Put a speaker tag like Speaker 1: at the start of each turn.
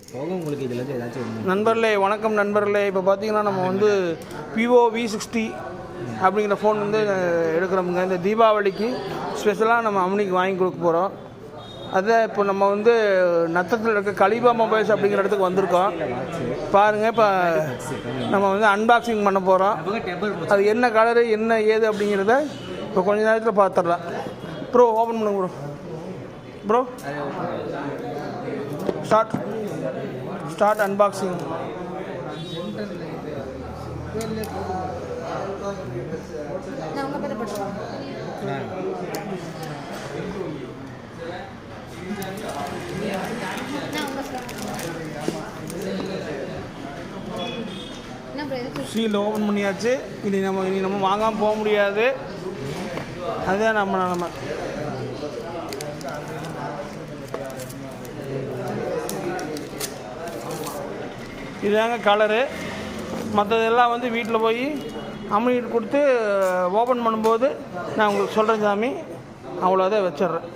Speaker 1: போக உங்களுக்கு இதில் ஏதாச்சும்
Speaker 2: நண்பர்களே வணக்கம் நண்பர்களே. இப்போ பார்த்தீங்கன்னா நம்ம வந்து விவோ V60 அப்படிங்கிற ஃபோன் வந்து எடுக்கிறோமுங்க. இந்த தீபாவளிக்கு ஸ்பெஷலாக நம்ம அம்னிக்கு வாங்கி கொடுக்க போகிறோம். அதை இப்போ நம்ம வந்து நத்தத்தில் இருக்க கலிபா மொபைல்ஸ் அப்படிங்கிற இடத்துக்கு வந்திருக்கோம். பாருங்கள், இப்போ நம்ம வந்து அன்பாக்சிங் பண்ண போகிறோம். அது என்ன கலரு என்ன ஏது அப்படிங்கிறத இப்போ கொஞ்ச நேரத்தில் பார்த்துடலாம். ப்ரோ ஓப்பன் பண்ணுங்க bro. Start unboxing. Seal open பண்ணியாச்சு. இனி நம்ம வாங்காமல் போக முடியாது. அதுதான் நம்ம இதுதாங்க கலரு. மற்றதெல்லாம் வந்து வீட்டில் போய் அம்மிட்டு கொடுத்து ஓப்பன் பண்ணும்போது நான் உங்களுக்கு சொல்கிறேன் சாமி. அவ்வளோதான் வச்சிட்றேன்.